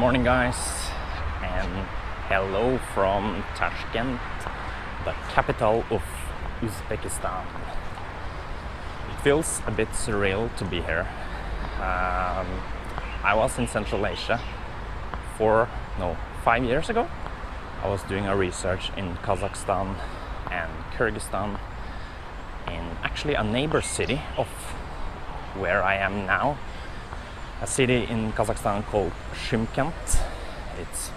morning, guys, and hello from Tashkent, the capital of Uzbekistan. It feels a bit surreal to be here. I was in Central Asia 5 years ago. I was doing a research in Kazakhstan and Kyrgyzstan, in actually a neighbor city of where I am now. A city in Kazakhstan called Tashkent. It's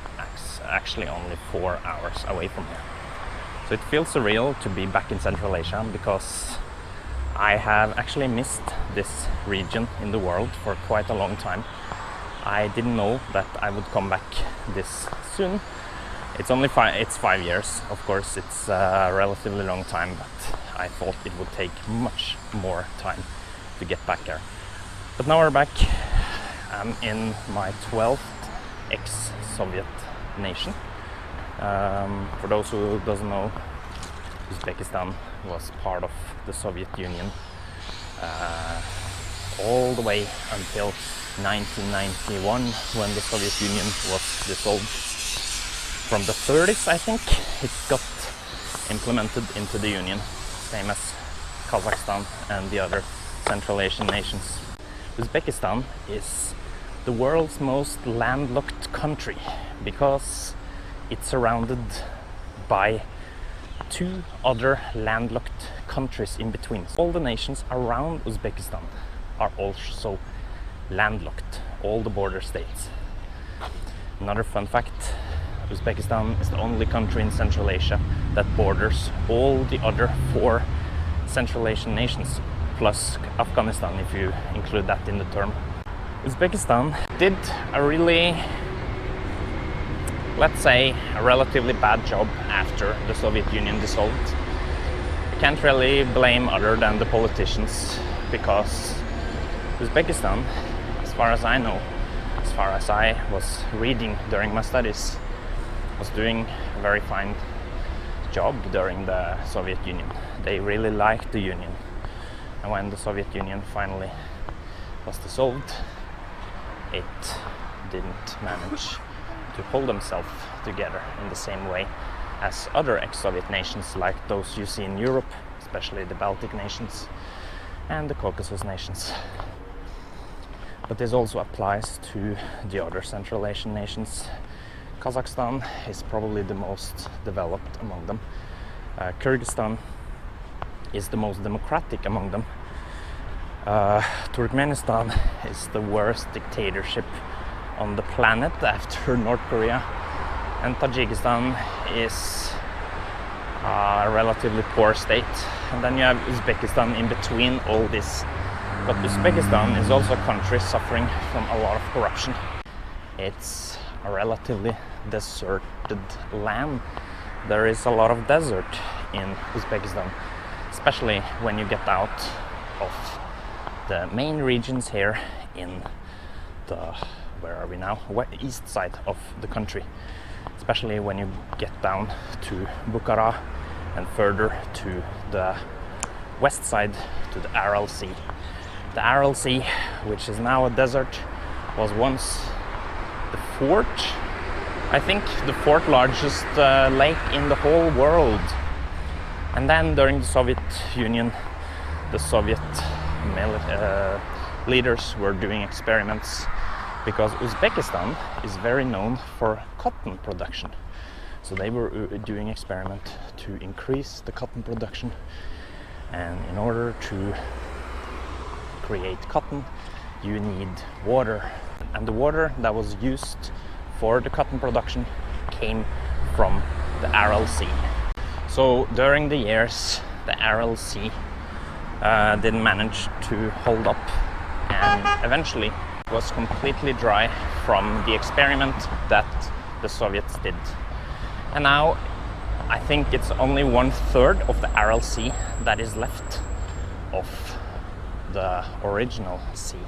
actually only 4 hours away from here. So it feels surreal to be back in Central Asia because I have actually missed this region in the world for quite a long time. I didn't know that I would come back this soon. It's only 5 years. Of course, it's a relatively long time, but I thought it would take much more time to get back there. But now we're back. I'm in my 12th ex-Soviet nation. For those who doesn't know, Uzbekistan was part of the Soviet Union all the way until 1991, when the Soviet Union was dissolved. From the 30s, I think, it got implemented into the Union, same as Kazakhstan and the other Central Asian nations. Uzbekistan is the world's most landlocked country because it's surrounded by 2 other landlocked countries in between. All the nations around Uzbekistan are also landlocked, all the border states. Another fun fact, Uzbekistan is the only country in Central Asia that borders all the other 4 Central Asian nations, plus Afghanistan, if you include that in the term. Uzbekistan did a really, let's say, a relatively bad job after the Soviet Union dissolved. You can't really blame other than the politicians, because Uzbekistan, as far as I know, as far as I was reading during my studies, was doing a very fine job during the Soviet Union. They really liked the Union. And when the Soviet Union finally was dissolved, it didn't manage to hold themselves together in the same way as other ex-Soviet nations, like those you see in Europe, especially the Baltic nations and the Caucasus nations. But this also applies to the other Central Asian nations. Kazakhstan is probably the most developed among them. Kyrgyzstan is the most democratic among them. Turkmenistan is the worst dictatorship on the planet after North Korea, and Tajikistan is a relatively poor state, and then you have Uzbekistan in between all this. But Uzbekistan is also a country suffering from a lot of corruption. It's a relatively deserted land. There is a lot of desert in Uzbekistan, especially when you get out of the main regions here in the, where are we now? East side of the country, especially when you get down to Bukhara and further to the west side to the Aral Sea. The Aral Sea, which is now a desert, was once the 4th largest lake in the whole world. And then during the Soviet Union, the Soviet leaders were doing experiments, because Uzbekistan is very known for cotton production. So they were doing experiment to increase the cotton production, and in order to create cotton you need water, and the water that was used for the cotton production came from the Aral Sea. So during the years the Aral Sea didn't manage to hold up, and eventually was completely dry from the experiment that the Soviets did. And now I think it's only 1/3 of the Aral Sea that is left of the original sea,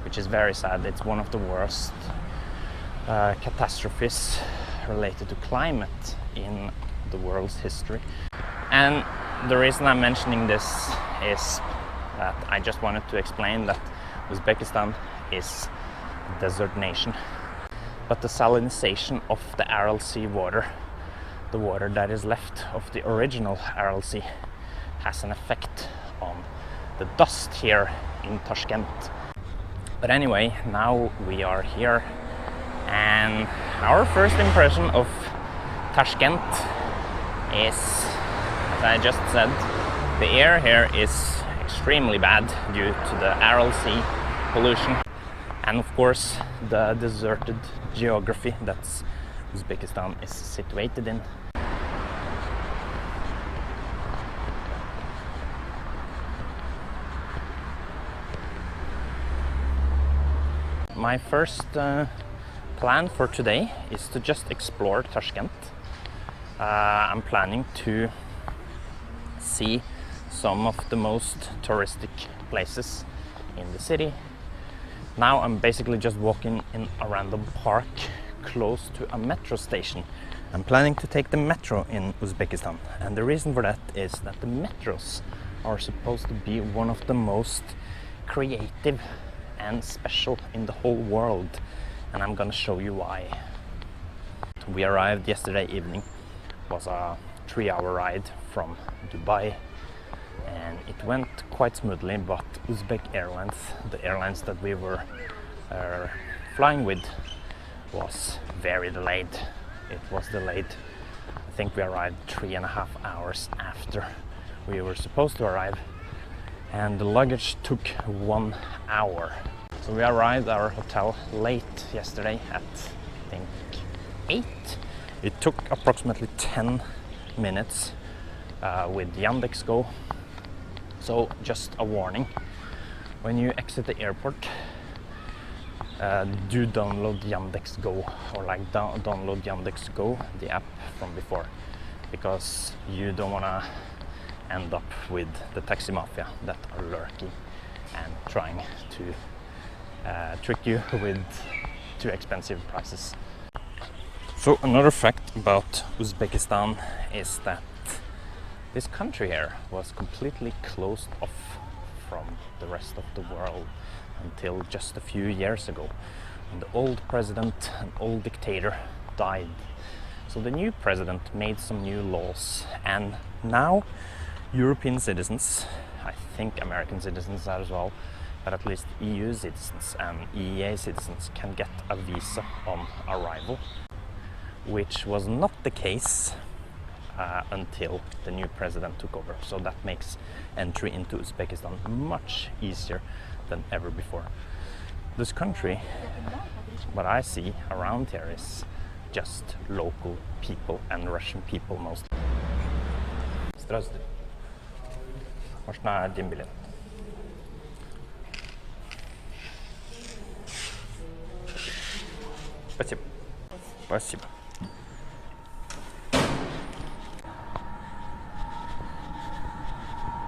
which is very sad. It's one of the worst catastrophes related to climate in the world's history. And the reason I'm mentioning this is that I just wanted to explain that Uzbekistan is a desert nation. but the salinization of the Aral Sea water, the water that is left of the original Aral Sea, has an effect on the dust here in Tashkent. But anyway, now we are here, and our first impression of Tashkent is, as I just said, the air here is extremely bad due to the Aral Sea pollution, and of course the deserted geography that Uzbekistan is situated in. My first plan for today is to just explore Tashkent. I'm planning to see some of the most touristic places in the city. Now I'm basically just walking in a random park close to a metro station. I'm planning to take the metro in Uzbekistan, and the reason for that is that the metros are supposed to be one of the most creative and special in the whole world, and I'm gonna show you why. We arrived yesterday evening. It was a 3-hour ride from Dubai, and it went quite smoothly, but Uzbek Airlines, the airlines that we were flying with, was very delayed. It was delayed. I think we arrived 3.5 hours after we were supposed to arrive, and the luggage took 1 hour. So we arrived at our hotel late yesterday at, I think, 8. It took approximately 10 minutes with Yandex Go. So just a warning, when you exit the airport, do download Yandex Go, or like download Yandex Go, the app from before, because you don't want to end up with the taxi mafia that are lurking and trying to trick you with too expensive prices. So another fact about Uzbekistan is that this country here was completely closed off from the rest of the world until just a few years ago, when the old president, an old dictator, died. So the new president made some new laws, and now European citizens, I think American citizens as well, but at least EU citizens and EEA citizens can get a visa on arrival, which was not the case until the new president took over. So that makes entry into Uzbekistan much easier than ever before. This country, what I see around here, is just local people and Russian people mostly. Здравствуйте. Можно один билет? Спасибо. Спасибо.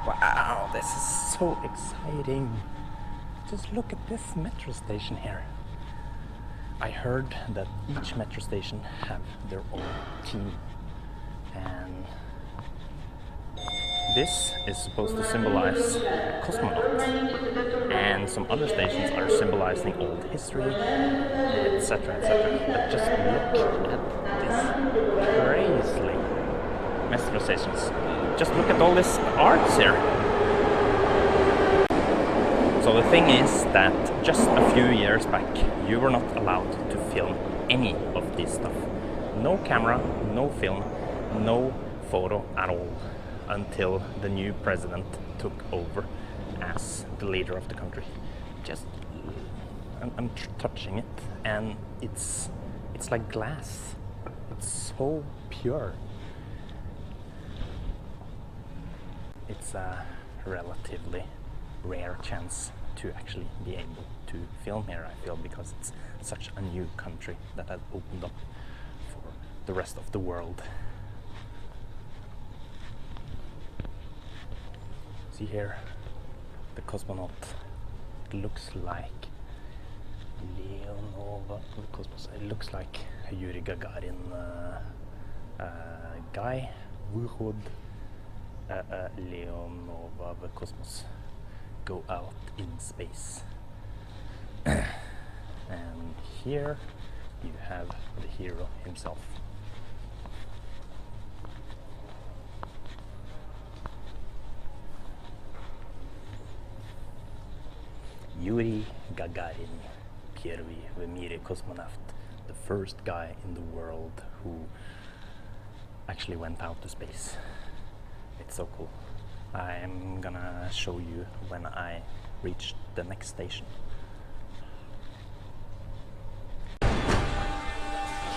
Wow, this is so exciting. Just look at this metro station here. I heard that each metro station have their own team, and this is supposed to symbolize a cosmonaut, and some other stations are symbolizing old history, etc, etc. But just look at this crazily metro stations. Just look at all this arts here. So the thing is that just a few years back you were not allowed to film any of this stuff. No camera, no film, no photo at all, until the new president took over as the leader of the country. Just I'm touching it, and it's like glass. It's so pure. It's a relatively rare chance to actually be able to film here, I feel, because it's such a new country that has opened up for the rest of the world. See here, the cosmonaut. It looks like Leonova Cosmos. It looks like a Yuri Gagarin guy. Выход Leonova Cosmos. Go out in space. And here you have the hero himself. Yuri Gagarin, первый в мире космонавт, the first guy in the world who actually went out to space. It's so cool. I'm gonna show you when I reach the next station.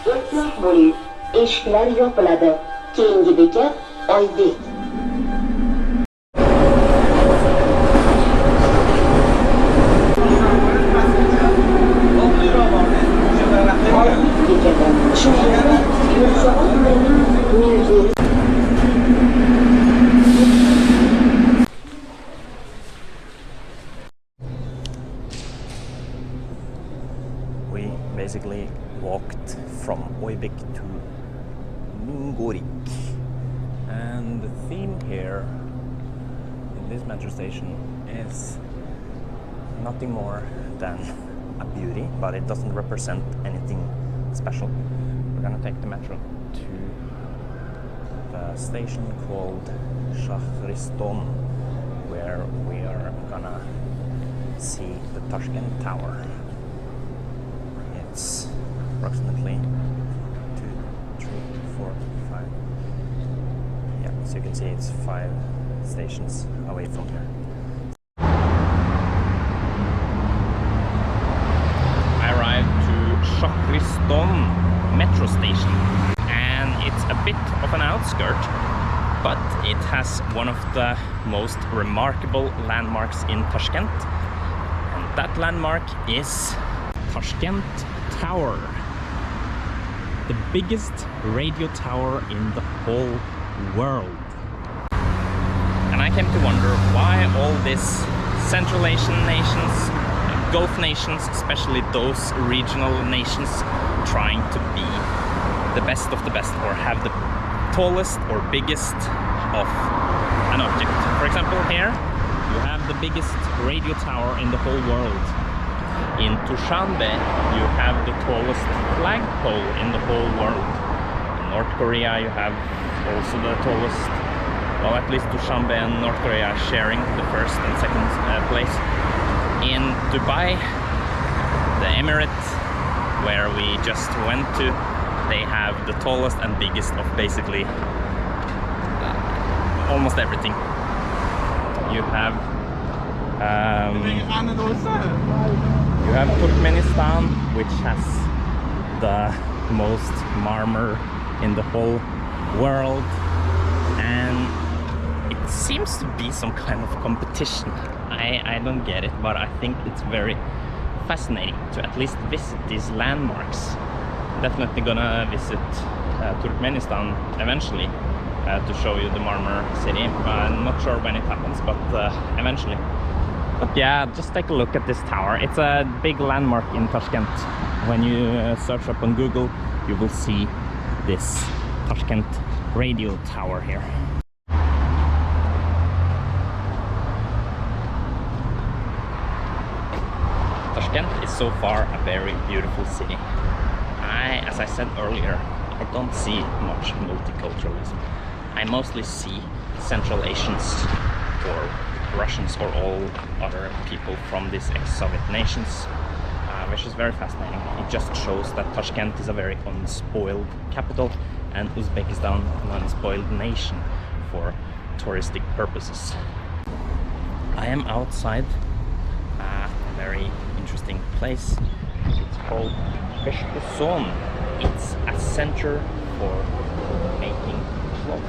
Ehtiyot bo'ling, eshiklar yopiladi. Keyingi bekat Oybek. We basically walked from Oybek to Mingorik, and the theme here in this metro station is nothing more than a beauty, but it doesn't represent anything special. We're gonna take the metro to the station called Shahriston, where we are gonna see the Tashkent Tower. It's approximately 2, 3, 4, 5. Yeah, so you can see it's 5 stations away from here. I arrived to Shahriston metro station, and it's a bit of an outskirt, but it has one of the most remarkable landmarks in Tashkent, and that landmark is Tashkent Tower, the biggest radio tower in the whole world. And I came to wonder why all these Central Asian nations, Gulf nations, especially those regional nations, trying to be the best of the best, or have the tallest or biggest of an object. For example, here you have the biggest radio tower in the whole world. In Dushanbe, you have the tallest flagpole in the whole world. In North Korea, you have also the tallest, well, at least Dushanbe and North Korea are sharing the first and second place. In Dubai, the Emirates, where we just went to, they have the tallest and biggest of basically almost everything. You have Turkmenistan, which has the most marmor in the whole world, and it seems to be some kind of competition. I don't get it, but I think it's very fascinating to at least visit these landmarks. Definitely gonna visit Turkmenistan eventually to show you the marmor city. I'm not sure when it happens, but eventually. But yeah, just take a look at this tower. It's a big landmark in Tashkent. When you search up on Google, you will see this Tashkent radio tower here. Tashkent is so far a very beautiful city. As I said earlier, I don't see much multiculturalism. I mostly see Central Asians or Russians or all other people from these ex-Soviet nations, which is very fascinating. It just shows that Tashkent is a very unspoiled capital, and Uzbekistan an unspoiled nation for touristic purposes. I am outside a very interesting place. It's called Tashkent. It's a center for making cloth.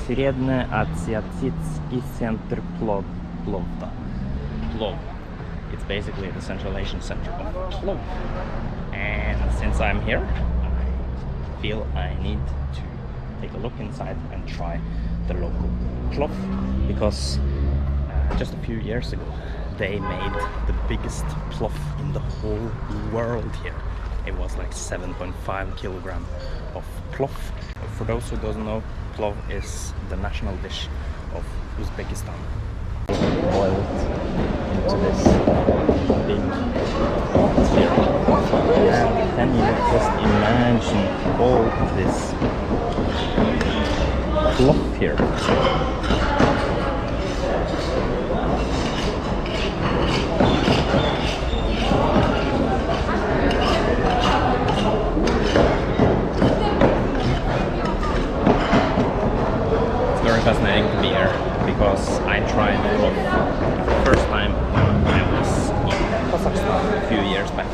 Среднеазиатский центр плова. Plov. It's basically the Central Asian center of cloth. And since I'm here, I feel I need to take a look inside and try the local cloth, because just a few years ago they made the biggest cloth in the whole world here. It was like 7.5 kilogram of cloth. For those who don't know, plov is the national dish of Uzbekistan. Boil it into this big pot here. And can you just imagine all this cloth here? Fascinating to be here because I tried cloth first time when I was in Kazakhstan a few years back.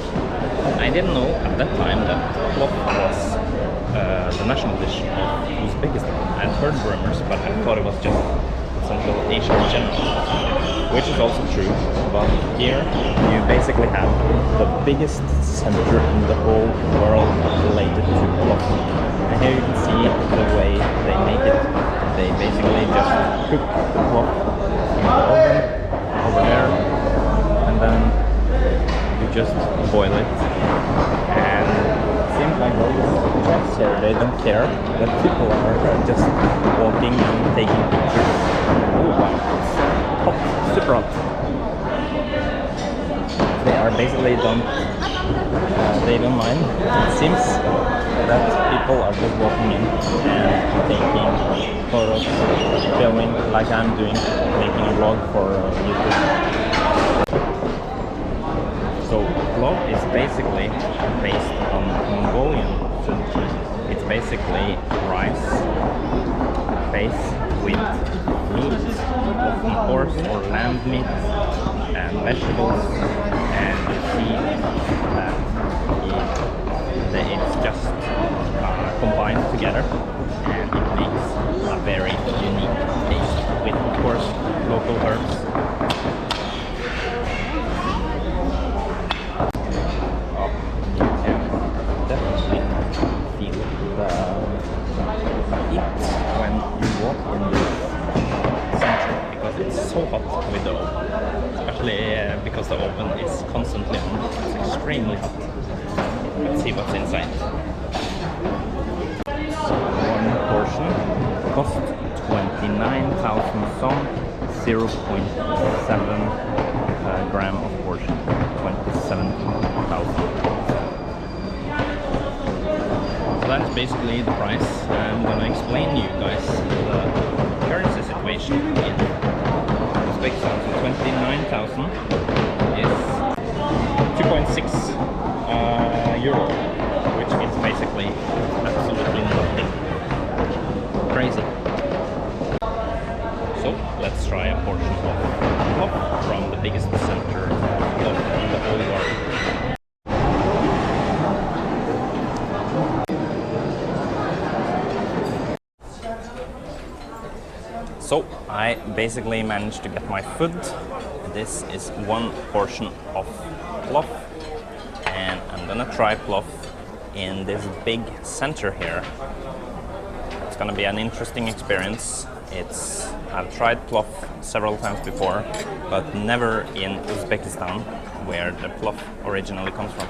I didn't know at that time that cloth was the national dish of Uzbekistan. I'd heard rumors, but I thought it was just Central Asia in general, which is also true. But here you basically have the biggest center in the whole world related to cloth. And here you can see the way they make it. They basically just cook the cloth in the oven over there, and then you just boil it. And it seems like all these chefs here, they don't care that people are just walking and taking pictures. Oh wow, it's hot, super hot. They are basically they don't mind. It seems that people are just walking in and taking photos, filming like I'm doing, making a vlog for YouTube. So vlog is basically based on Mongolian food. It's basically rice based with meat, often horse or lamb meat, and vegetables, and you see that it's just combined together, and it makes a very unique taste with, of course, local herbs. Oh, you can definitely feel the heat when you walk in the center because it's so hot with the oven, especially because the oven is constantly on. It's extremely hot. Let's see what's inside. So one portion cost 29,000 som, 0.7 gram of portion, 27,000. So that's basically the price. I'm gonna explain to you guys the currency situation in Uzbekistan. So 29,000 is 2.6 euro, which is basically absolutely nothing. Crazy. So let's try a portion of cloth from the biggest center of cloth in the whole world. So I basically managed to get my food. This is one portion of cloth, and I'm gonna try cloth in this big center here. It's gonna be an interesting experience. I've tried cloth several times before, but never in Uzbekistan, where the cloth originally comes from.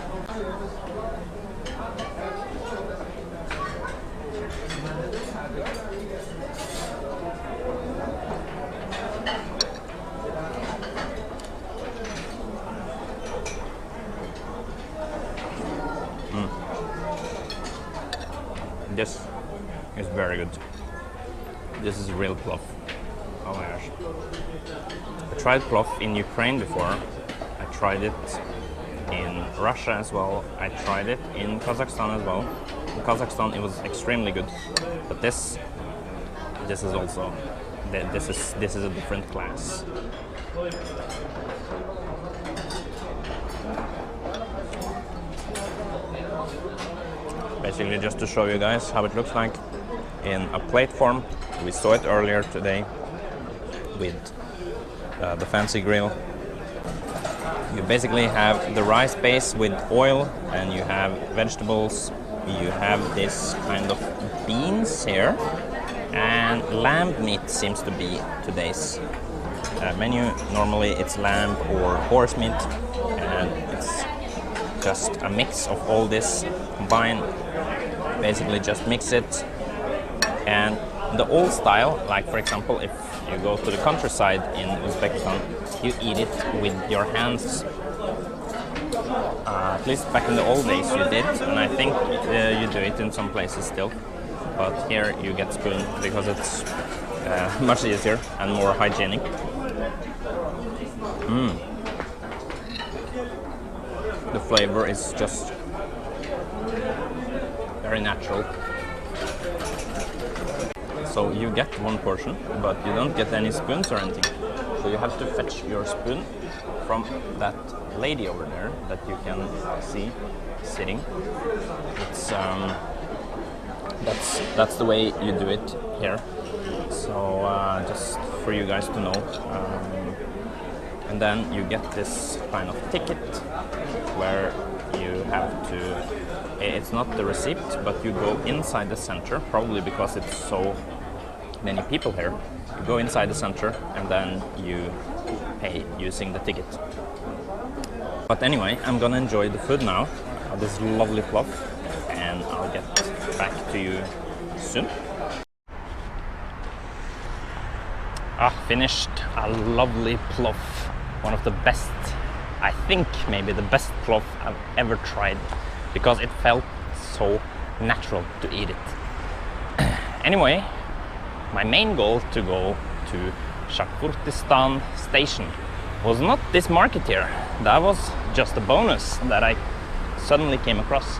This is very good. This is real cloth. Oh my gosh. I tried cloth in Ukraine before. I tried it in Russia as well. I tried it in Kazakhstan as well. In Kazakhstan it was extremely good. But this is also this is a different class. Basically just to show you guys how it looks like in a plate form. We saw it earlier today with the fancy grill. You basically have the rice base with oil, and you have vegetables. You have this kind of beans here, and lamb meat seems to be today's menu. Normally it's lamb or horse meat, and it's just a mix of all this combined. Basically just mix it, and the old style, like for example if you go to the countryside in Uzbekistan, you eat it with your hands At least back in the old days you did, and I think you do it in some places still. But here you get spoon because it's much easier and more hygienic. The flavor is just very natural. So you get one portion, but you don't get any spoons or anything. So you have to fetch your spoon from that lady over there that you can see sitting. It's that's the way you do it here. So just for you guys to know. And then you get this kind of ticket where you have to, it's not the receipt, but you go inside the center, probably because it's so many people here. You go inside the center and then you pay using the ticket. But anyway, I'm gonna enjoy the food now, this lovely plof, and I'll get back to you soon. Finished a lovely plof. One of the best, I think maybe the best plof I've ever tried, because it felt so natural to eat it. Anyway, my main goal to go to Uzbekistan station was not this market here. That was just a bonus that I suddenly came across.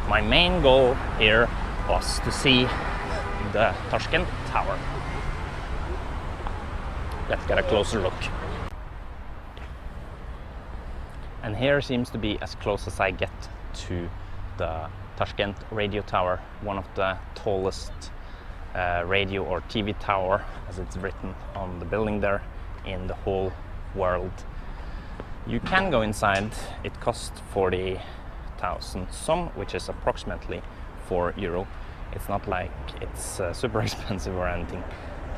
My main goal here was to see the Tashkent Tower. Let's get a closer look. And here seems to be as close as I get to the Tashkent radio tower, one of the tallest radio or TV tower, as it's written on the building there, in the whole world. You can go inside. It costs 40,000 some, which is approximately €4. It's not like it's super expensive or anything.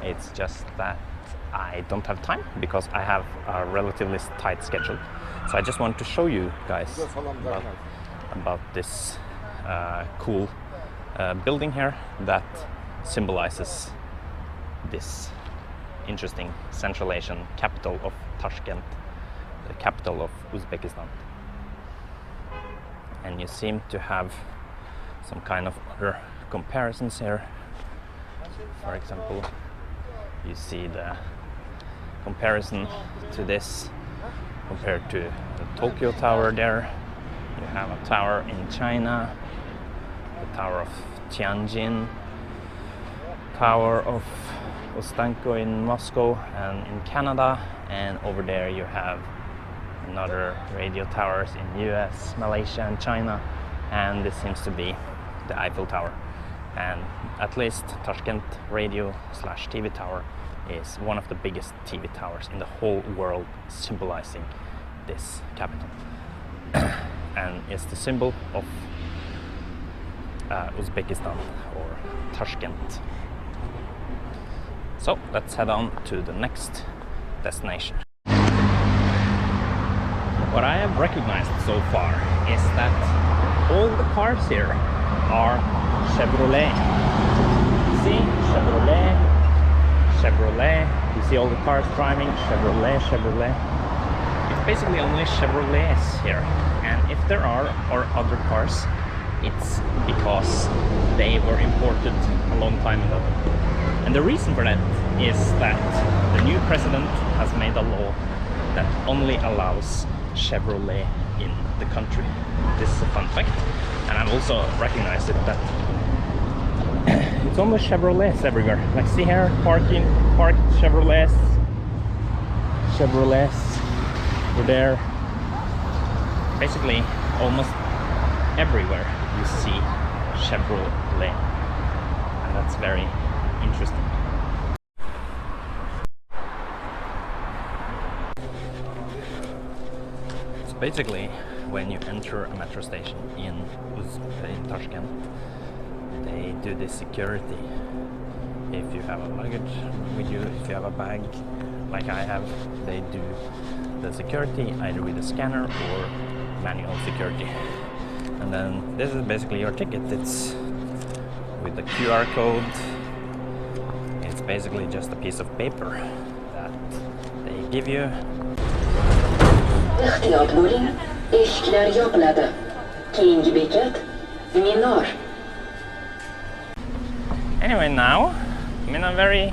It's just that I don't have time because I have a relatively tight schedule. So I just want to show you guys about this cool building here that symbolizes this interesting Central Asian capital of Tashkent, the capital of Uzbekistan. And you seem to have some kind of other comparisons here. For example, you see the comparison to this compared to the Tokyo Tower there. You have a tower in China, the Tower of Tianjin, Tower of Ostanko in Moscow and in Canada, and over there you have another radio towers in US, Malaysia and China, and this seems to be the Eiffel Tower. And at least Tashkent radio / TV tower is one of the biggest TV towers in the whole world, symbolizing this capital. And it's the symbol of Uzbekistan or Tashkent. So let's head on to the next destination. What I have recognized so far is that all the cars here are Chevrolet. See? Chevrolet, Chevrolet. You see all the cars driving, Chevrolet, Chevrolet. It's basically only Chevrolets here. And if there are other cars, it's because they were imported a long time ago. And the reason for that is that the new president has made a law that only allows Chevrolet in the country. This is a fun fact. And I've also recognized it that it's almost Chevrolets everywhere. Like see here, parked Chevrolets, over there. Basically, almost everywhere you see Chevrolet, and that's very interesting. So basically, when you enter a metro station in Tashkent, they do this security. If you have a luggage with you, if you have a bag like I have, they do the security either with a scanner or manual security. And then this is basically your ticket. It's with the QR code. It's basically just a piece of paper that they give you. Eshiklar yopiladi. Keyingi bekat Minor. Anyway, now I'm in a very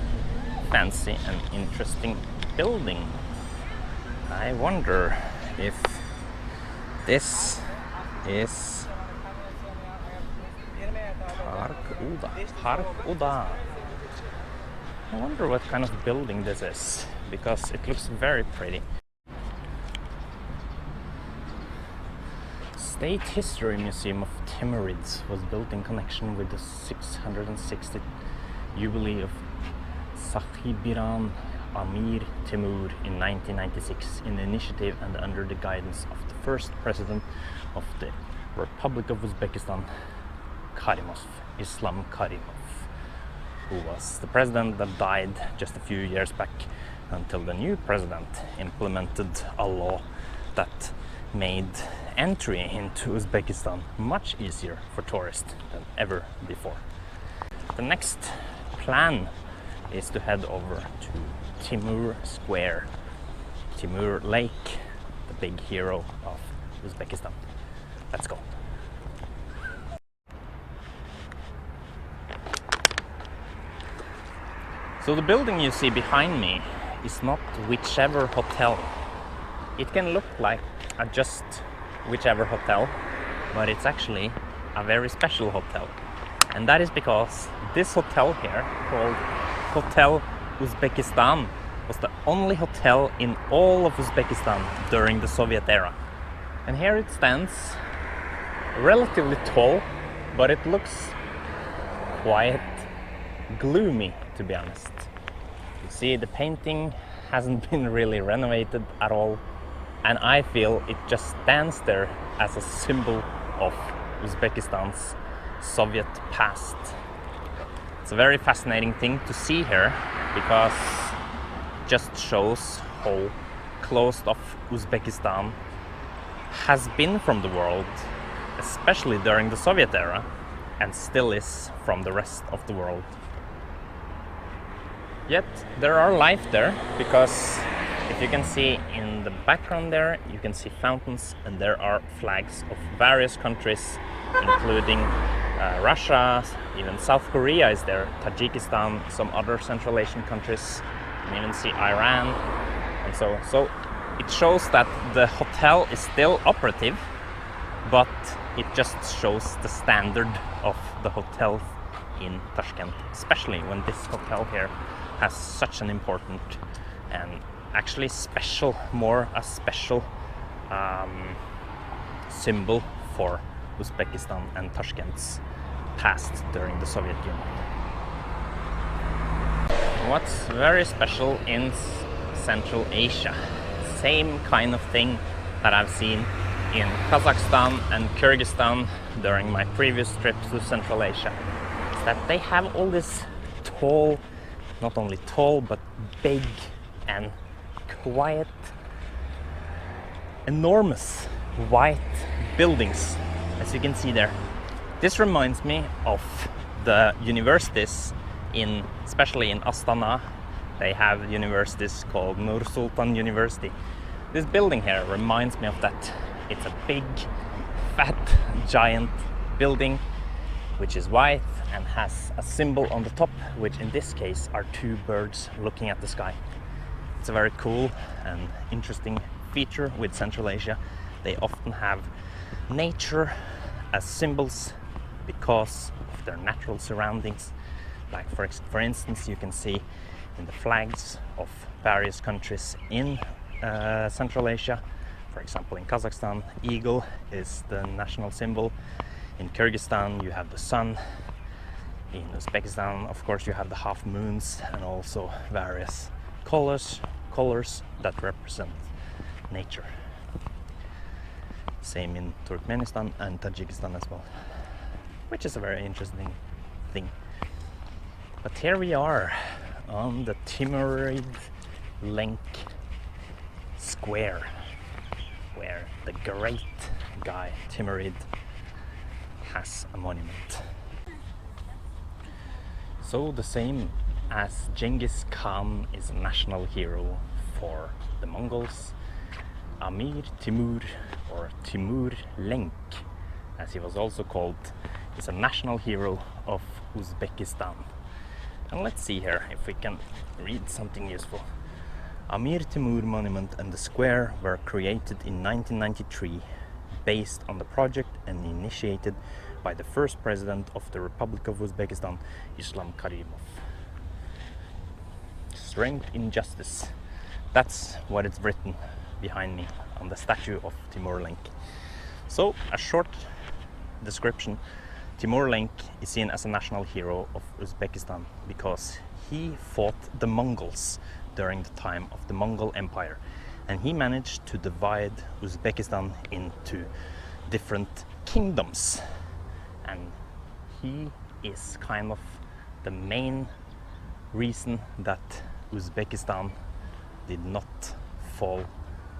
fancy and interesting building. I wonder if this is Park Oda. I wonder what kind of building this is, because it looks very pretty. State History Museum of Timurids was built in connection with the 660th jubilee of Sahibiran Amir Timur in 1996 in the initiative and under the guidance of the first president of the Republic of Uzbekistan, Karimov, Islam Karimov, who was the president that died just a few years back, until the new president implemented a law that made entry into Uzbekistan much easier for tourists than ever before. The next plan is to head over to Timur Square, Timur Lake, the big hero of Uzbekistan. Let's go. So the building you see behind me is not whichever hotel. It can look like a just whichever hotel, but it's actually a very special hotel. And that is because this hotel here, called Hotel Uzbekistan, was the only hotel in all of Uzbekistan during the Soviet era. And here it stands, relatively tall, but it looks quite gloomy, to be honest. You see, the painting hasn't been really renovated at all, and I feel it just stands there as a symbol of Uzbekistan's Soviet past. It's a very fascinating thing to see here, because it just shows how closed off Uzbekistan has been from the world, especially during the Soviet era, and still is from the rest of the world. Yet there are life there, because if you can see in the background there, you can see fountains, and there are flags of various countries, including Russia, even South Korea is there, Tajikistan, some other Central Asian countries, you can even see Iran, and so it shows that the hotel is still operative, but it just shows the standard of the hotels in Tashkent, especially when this hotel here has such an important and actually special, more a special symbol for Uzbekistan and Tashkent's past during the Soviet Union. What's very special in Central Asia, same kind of thing that I've seen in Kazakhstan and Kyrgyzstan during my previous trips to Central Asia, is that they have all this tall, not only tall, but big and quiet, enormous white buildings, as you can see there. This reminds me of the universities especially in Astana. They have universities called Nur Sultan University. This building here reminds me of that. It's a big, fat, giant building which is white and has a symbol on the top, which in this case are two birds looking at the sky. It's a very cool and interesting feature with Central Asia. They often have nature as symbols because of their natural surroundings. Like for instance, you can see in the flags of various countries in Central Asia. For example, in Kazakhstan, eagle is the national symbol. In Kyrgyzstan, you have the sun. In Uzbekistan, of course, you have the half moons and also various colors that represent nature. Same in Turkmenistan and Tajikistan as well, which is a very interesting thing. But here we are on the Timurid Lake Square, where the great guy Timurid has a monument. So the same as Genghis Khan is a national hero for the Mongols, Amir Timur or Timur Lenk, as he was also called, is a national hero of Uzbekistan. And let's see here if we can read something useful. Amir Timur Monument and the square were created in 1993 based on the project and initiated by the first president of the Republic of Uzbekistan, Islam Karimov. Strength in justice. That's what it's written behind me on the statue of Timur Lenk. So, a short description. Timur Lenk is seen as a national hero of Uzbekistan because he fought the Mongols during the time of the Mongol Empire, and he managed to divide Uzbekistan into different kingdoms, and he is kind of the main reason that Uzbekistan did not fall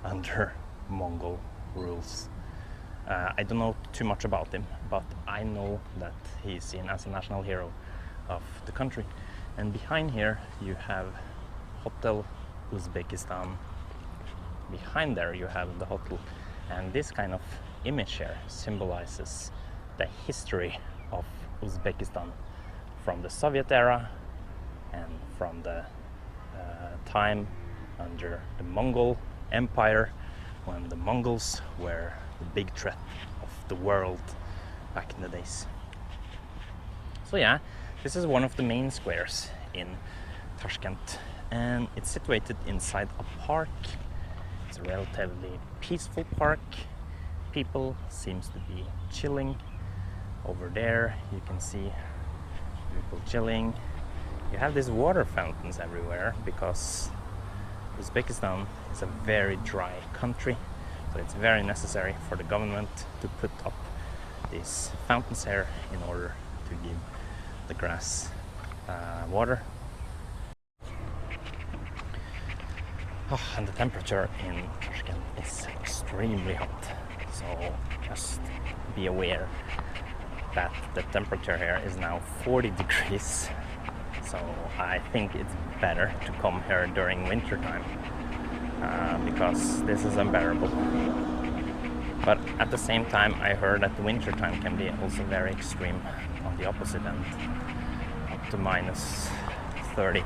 under Mongol rules. I don't know too much about him, but I know that he's seen as a national hero of the country. And behind here you have Hotel Uzbekistan. Behind there you have the hotel, and this kind of image here symbolizes the history of Uzbekistan from the Soviet era and from the time under the Mongol Empire, when the Mongols were the big threat of the world back in the days. So yeah, this is one of the main squares in Tashkent, and it's situated inside a park. It's a relatively peaceful park. People seems to be chilling. Over there you can see people chilling. You have these water fountains everywhere because Uzbekistan is a very dry country, so it's very necessary for the government to put up these fountains here in order to give the grass water. Oh, and the temperature in Tashkent is extremely hot, so just be aware that the temperature here is now 40 degrees. So I think it's better to come here during winter time because this is unbearable. But at the same time, I heard that the winter time can be also very extreme on the opposite end, up to minus 30,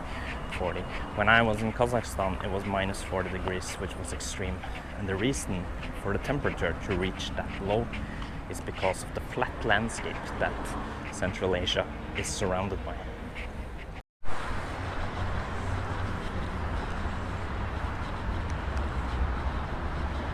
40. When I was in Kazakhstan, it was minus 40 degrees, which was extreme. And the reason for the temperature to reach that low is because of the flat landscape that Central Asia is surrounded by.